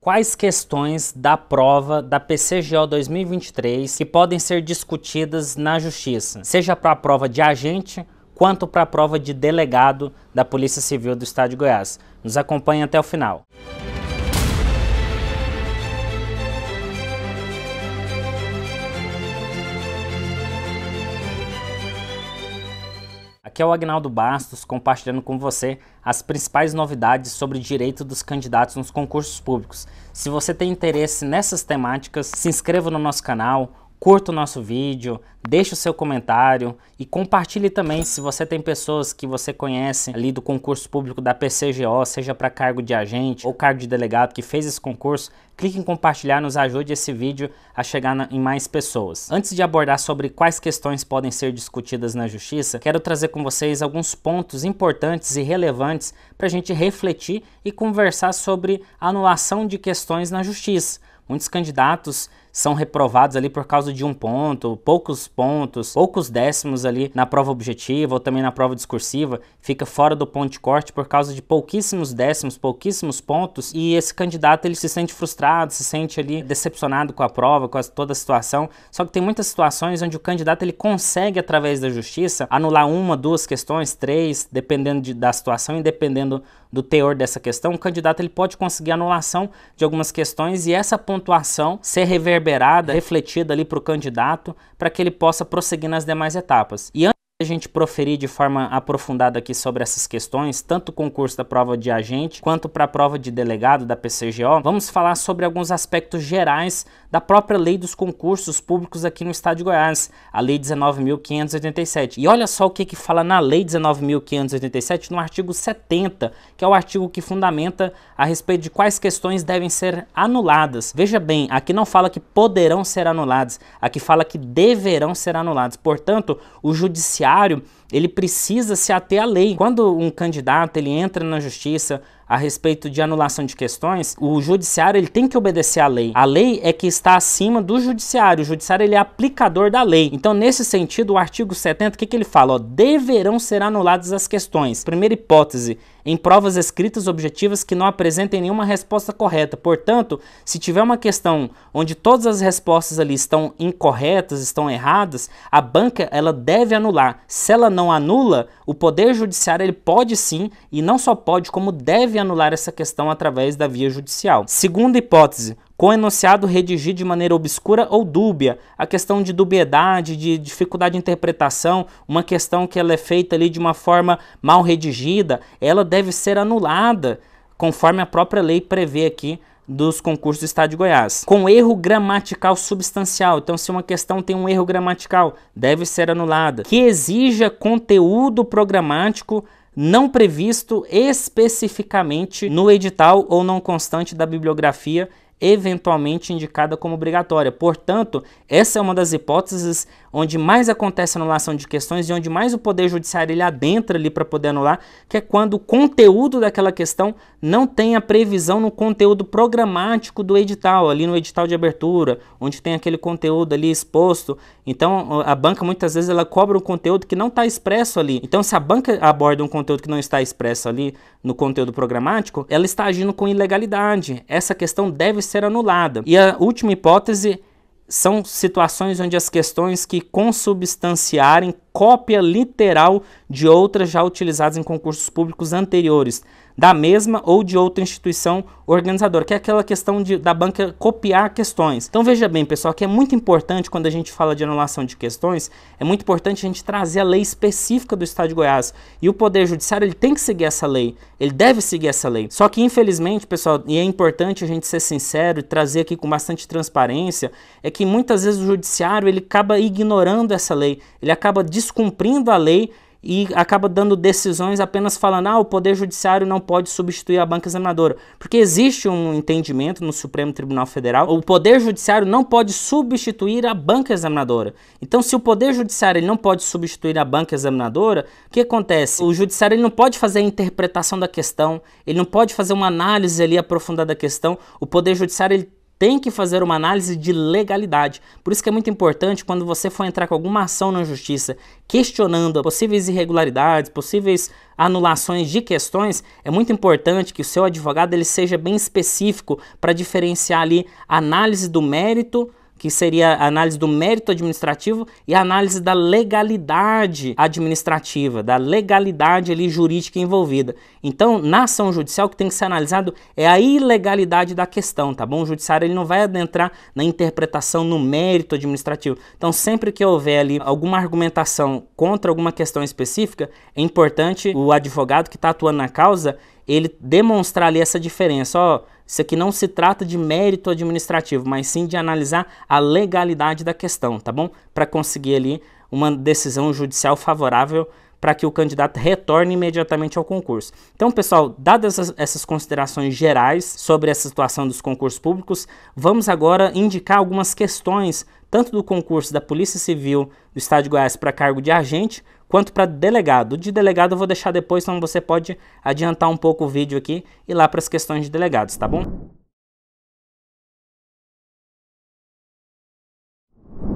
Quais questões da prova da PCGO 2023 que podem ser discutidas na Justiça, seja para a prova de agente quanto para a prova de delegado da Polícia Civil do Estado de Goiás? Nos acompanhe até o final. Aqui é o Agnaldo Bastos compartilhando com você as principais novidades sobre o direito dos candidatos nos concursos públicos. Se você tem interesse nessas temáticas, se inscreva no nosso canal, curta o nosso vídeo, deixe o seu comentário e compartilhe também se você tem pessoas que você conhece ali do concurso público da PCGO, seja para cargo de agente ou cargo de delegado que fez esse concurso. Clique em compartilhar, nos ajude esse vídeo a chegar em mais pessoas. Antes de abordar sobre quais questões podem ser discutidas na Justiça, quero trazer com vocês alguns pontos importantes e relevantes para a gente refletir e conversar sobre a anulação de questões na Justiça. Muitos candidatos são reprovados ali por causa de um ponto, poucos pontos, poucos décimos ali na prova objetiva ou também na prova discursiva, fica fora do ponto de corte por causa de pouquíssimos décimos, pouquíssimos pontos, e esse candidato ele se sente frustrado, se sente ali decepcionado com a prova, com toda a situação. Só que tem muitas situações onde o candidato ele consegue, através da Justiça, anular uma, duas questões, três, dependendo da situação e dependendo do teor dessa questão. O candidato ele pode conseguir anulação de algumas questões e essa pontuação ser reverberada, refletida ali para o candidato, para que ele possa prosseguir nas demais etapas. E antes de a gente proferir de forma aprofundada aqui sobre essas questões, tanto o concurso da prova de agente quanto para a prova de delegado da PCGO, vamos falar sobre alguns aspectos gerais da própria lei dos concursos públicos aqui no estado de Goiás, a lei 19.587. E olha só o que fala na lei 19.587 no artigo 70, que é o artigo que fundamenta a respeito de quais questões devem ser anuladas. Veja bem, aqui não fala que poderão ser anuladas, aqui fala que deverão ser anuladas. Portanto, o judiciário ele precisa se ater à lei. Quando um candidato ele entra na Justiça a respeito de anulação de questões, o judiciário ele tem que obedecer à lei. A lei é que está acima do judiciário. O judiciário ele é aplicador da lei. Então, nesse sentido, o artigo 70, o que ele fala? Deverão ser anuladas as questões. Primeira hipótese, em provas escritas objetivas que não apresentem nenhuma resposta correta. Portanto, se tiver uma questão onde todas as respostas ali estão incorretas, estão erradas, a banca ela deve anular. Se ela não anula, o Poder Judiciário ele pode sim, e não só pode, como deve anular essa questão através da via judicial. Segunda hipótese, com o enunciado redigido de maneira obscura ou dúbia, a questão de dubiedade, de dificuldade de interpretação, uma questão que ela é feita ali de uma forma mal redigida, ela deve ser anulada, conforme a própria lei prevê aqui dos concursos do estado de Goiás. Com erro gramatical substancial, então se uma questão tem um erro gramatical, deve ser anulada. Que exija conteúdo programático não previsto especificamente no edital ou não constante da bibliografia eventualmente indicada como obrigatória. Portanto, essa é uma das hipóteses onde mais acontece anulação de questões e onde mais o Poder Judiciário ele adentra ali para poder anular, que é quando o conteúdo daquela questão não tem a previsão no conteúdo programático do edital, ali no edital de abertura, onde tem aquele conteúdo ali exposto. Então, a banca muitas vezes ela cobra um conteúdo que não está expresso ali. Então, se a banca aborda um conteúdo que não está expresso ali no conteúdo programático, ela está agindo com ilegalidade. Essa questão deve ser anulada. E a última hipótese são situações onde as questões que consubstanciarem cópia literal de outras já utilizadas em concursos públicos anteriores, da mesma ou de outra instituição organizadora, que é aquela questão da banca copiar questões. Então veja bem, pessoal, que é muito importante quando a gente fala de anulação de questões, é muito importante a gente trazer a lei específica do estado de Goiás. E o Poder Judiciário ele tem que seguir essa lei, ele deve seguir essa lei. Só que infelizmente, pessoal, e é importante a gente ser sincero e trazer aqui com bastante transparência, é que muitas vezes o Judiciário ele acaba ignorando essa lei, ele acaba descumprindo a lei e acaba dando decisões apenas falando o Poder Judiciário não pode substituir a banca examinadora. Porque existe um entendimento no Supremo Tribunal Federal, o Poder Judiciário não pode substituir a banca examinadora. Então, se o Poder Judiciário ele não pode substituir a banca examinadora, o que acontece? O Judiciário ele não pode fazer a interpretação da questão, ele não pode fazer uma análise ali aprofundada da questão, o Poder Judiciário ele tem que fazer uma análise de legalidade. Por isso que é muito importante, quando você for entrar com alguma ação na justiça questionando possíveis irregularidades, possíveis anulações de questões, é muito importante que o seu advogado ele seja bem específico para diferenciar ali a análise do mérito, que seria a análise do mérito administrativo, e a análise da legalidade administrativa, da legalidade ali jurídica envolvida. Então, na ação judicial, o que tem que ser analisado é a ilegalidade da questão, tá bom? O judiciário ele não vai adentrar na interpretação no mérito administrativo. Então, sempre que houver ali alguma argumentação contra alguma questão específica, é importante o advogado que está atuando na causa, ele demonstrar ali essa diferença. Ó, isso aqui não se trata de mérito administrativo, mas sim de analisar a legalidade da questão, tá bom? Para conseguir ali uma decisão judicial favorável para que o candidato retorne imediatamente ao concurso. Então, pessoal, dadas essas considerações gerais sobre essa situação dos concursos públicos, vamos agora indicar algumas questões, tanto do concurso da Polícia Civil do Estado de Goiás para cargo de agente, quanto para delegado. De delegado eu vou deixar depois, então você pode adiantar um pouco o vídeo aqui e ir lá para as questões de delegados, tá bom?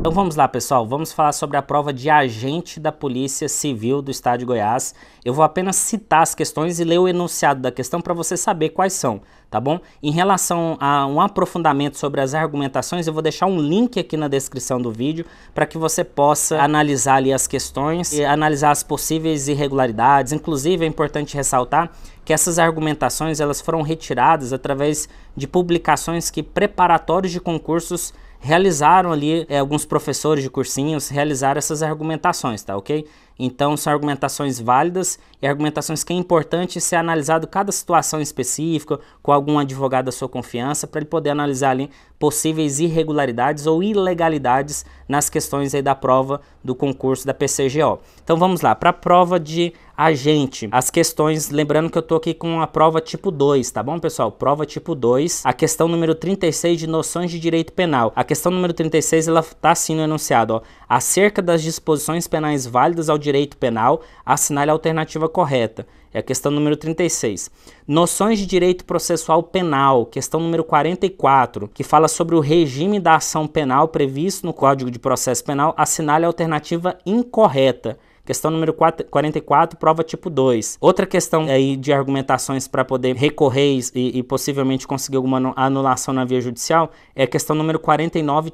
Então vamos lá, pessoal, vamos falar sobre a prova de agente da Polícia Civil do Estado de Goiás. Eu vou apenas citar as questões e ler o enunciado da questão para você saber quais são, tá bom? Em relação a um aprofundamento sobre as argumentações, eu vou deixar um link aqui na descrição do vídeo para que você possa analisar ali as questões e analisar as possíveis irregularidades. Inclusive, é importante ressaltar que essas argumentações elas foram retiradas através de publicações que preparatórios de concursos realizaram ali, alguns professores de cursinhos realizaram essas argumentações, tá ok? Então são argumentações válidas e argumentações que é importante ser analisado cada situação específica com algum advogado da sua confiança para ele poder analisar ali possíveis irregularidades ou ilegalidades nas questões aí da prova do concurso da PCGO. Então vamos lá, para a prova de agente, as questões, lembrando que eu tô aqui com a prova tipo 2, tá bom, pessoal? Prova tipo 2, a questão número 36 de noções de direito penal. A questão número 36, ela tá assim no enunciado, ó. Acerca das disposições penais válidas ao direito penal, assinale a alternativa correta. É a questão número 36. Noções de direito processual penal, questão número 44, que fala sobre o regime da ação penal previsto no Código de Processo Penal, assinale a alternativa incorreta. Questão número 44, prova tipo 2. Outra questão aí de argumentações para poder recorrer e possivelmente conseguir alguma anulação na via judicial é a questão número 49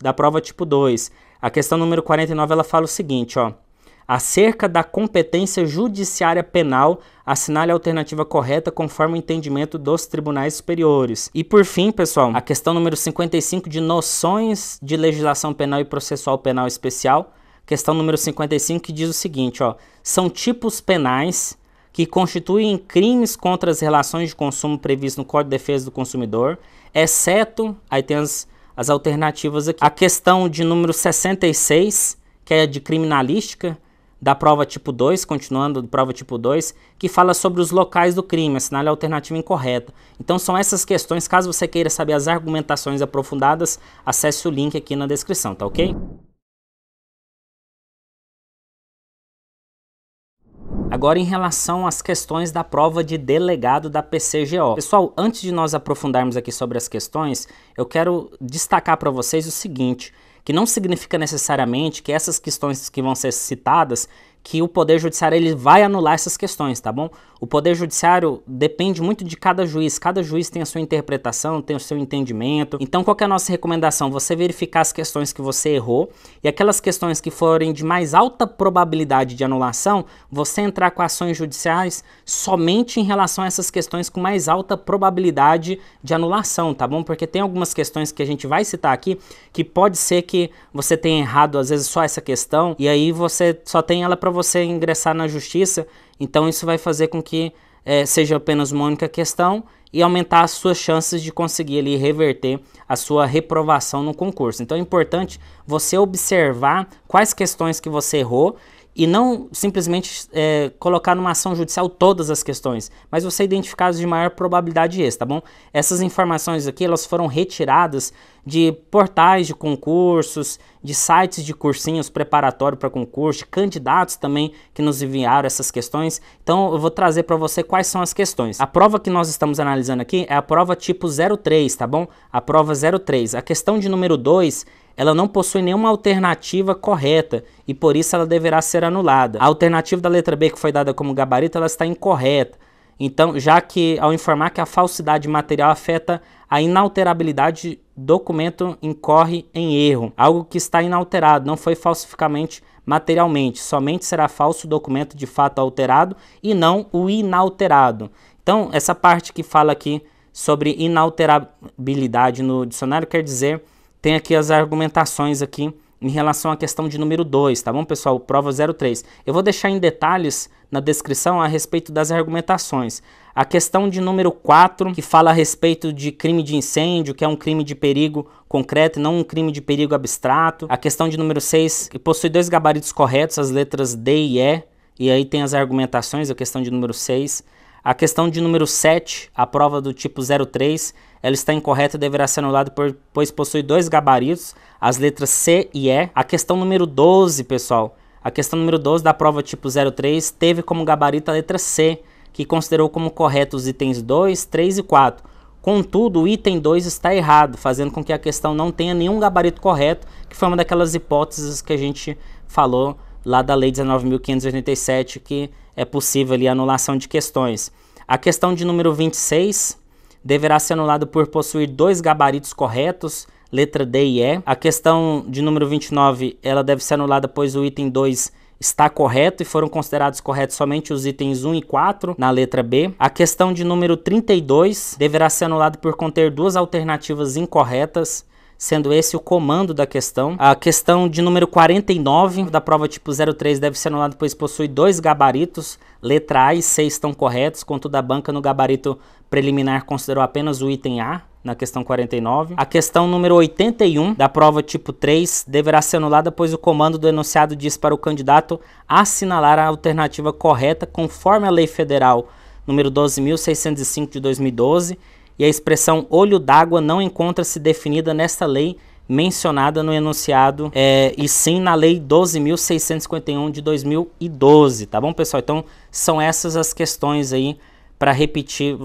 da prova tipo 2. A questão número 49 ela fala o seguinte, ó. Acerca da competência judiciária penal, assinale a alternativa correta conforme o entendimento dos tribunais superiores. E por fim, pessoal, a questão número 55 de noções de legislação penal e processual penal especial. Questão número 55 que diz o seguinte, ó, são tipos penais que constituem crimes contra as relações de consumo previstos no Código de Defesa do Consumidor, exceto, aí tem as alternativas aqui, a questão de número 66, que é de criminalística, da prova tipo 2, continuando da prova tipo 2, que fala sobre os locais do crime, assinale a alternativa incorreta. Então são essas questões, caso você queira saber as argumentações aprofundadas, acesse o link aqui na descrição, tá ok? Agora, em relação às questões da prova de delegado da PCGO. Pessoal, antes de nós aprofundarmos aqui sobre as questões, eu quero destacar para vocês o seguinte, que não significa necessariamente que essas questões que vão ser citadas, que o Poder Judiciário ele vai anular essas questões, tá bom? O Poder Judiciário depende muito de cada juiz tem a sua interpretação, tem o seu entendimento. Então, qual que é a nossa recomendação? Você verificar as questões que você errou e aquelas questões que forem de mais alta probabilidade de anulação, você entrar com ações judiciais somente em relação a essas questões com mais alta probabilidade de anulação, tá bom? Porque tem algumas questões que a gente vai citar aqui que pode ser que você tenha errado, às vezes, só essa questão e aí você só tem ela para você ingressar na justiça, então isso vai fazer com que seja apenas uma única questão e aumentar as suas chances de conseguir ali reverter a sua reprovação no concurso. Então é importante você observar quais questões que você errou e não simplesmente colocar numa ação judicial todas as questões, mas você identificar as de maior probabilidade tá bom? Essas informações aqui, elas foram retiradas de portais de concursos, de sites de cursinhos preparatórios para concurso, de candidatos também que nos enviaram essas questões. Então eu vou trazer para você quais são as questões. A prova que nós estamos analisando aqui é a prova tipo 03, tá bom? A prova 03. A questão de número 2, ela não possui nenhuma alternativa correta e por isso ela deverá ser anulada. A alternativa da letra B que foi dada como gabarito, ela está incorreta. Então, já que ao informar que a falsidade material afeta a inalterabilidade, documento incorre em erro. Algo que está inalterado, não foi falsificamente materialmente. Somente será falso o documento de fato alterado e não o inalterado. Então, essa parte que fala aqui sobre inalterabilidade no dicionário quer dizer, tem aqui as argumentações aqui em relação à questão de número 2, tá bom, pessoal? Prova 03. Eu vou deixar em detalhes na descrição a respeito das argumentações. A questão de número 4, que fala a respeito de crime de incêndio, que é um crime de perigo concreto e não um crime de perigo abstrato. A questão de número 6, que possui 2 gabaritos corretos, as letras D e E, e aí tem as argumentações, a questão de número 6. A questão de número 7, a prova do tipo 03, ela está incorreta e deverá ser anulada pois possui 2 gabaritos, as letras C e E. A questão número 12, pessoal, a questão número 12 da prova tipo 03 teve como gabarito a letra C, que considerou como correto os itens 2, 3 e 4. Contudo, o item 2 está errado, fazendo com que a questão não tenha nenhum gabarito correto, que foi uma daquelas hipóteses que a gente falou lá da Lei 19.587, que é possível ali a anulação de questões. A questão de número 26 deverá ser anulada por possuir 2 gabaritos corretos, letra D e E. A questão de número 29, ela deve ser anulada pois o item 2 está correto e foram considerados corretos somente os itens 1 e 4 na letra B. A questão de número 32 deverá ser anulada por conter 2 alternativas incorretas, sendo esse o comando da questão. A questão de número 49 da prova tipo 03 deve ser anulada pois possui 2 gabaritos, letra A e C estão corretos, contudo a banca no gabarito preliminar considerou apenas o item A na questão 49. A questão número 81 da prova tipo 3 deverá ser anulada pois o comando do enunciado diz para o candidato assinalar a alternativa correta conforme a Lei Federal número 12.605 de 2012, e a expressão olho d'água não encontra-se definida nesta lei mencionada no enunciado, e sim na Lei 12.651 de 2012, tá bom, pessoal? Então, são essas as questões aí, para repetir,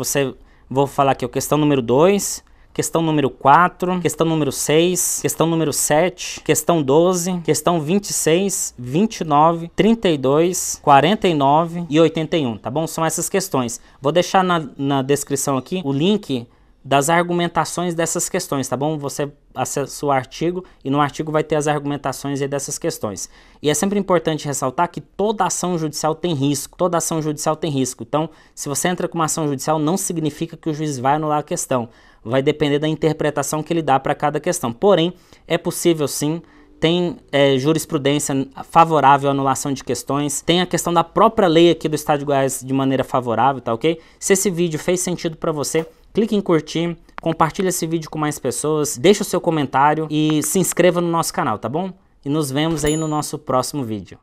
vou falar aqui, a questão número 2, questão número 4, questão número 6, questão número 7, questão 12, questão 26, 29, 32, 49 e 81, tá bom? São essas questões. Vou deixar na descrição aqui o link das argumentações dessas questões, tá bom? Você acessa o artigo e no artigo vai ter as argumentações aí dessas questões. E é sempre importante ressaltar que toda ação judicial tem risco, toda ação judicial tem risco. Então, se você entra com uma ação judicial, não significa que o juiz vai anular a questão. Vai depender da interpretação que ele dá para cada questão. Porém, é possível sim, tem jurisprudência favorável à anulação de questões, tem a questão da própria lei aqui do Estado de Goiás de maneira favorável, tá ok? Se esse vídeo fez sentido para você, clique em curtir, compartilhe esse vídeo com mais pessoas, deixe o seu comentário e se inscreva no nosso canal, tá bom? E nos vemos aí no nosso próximo vídeo.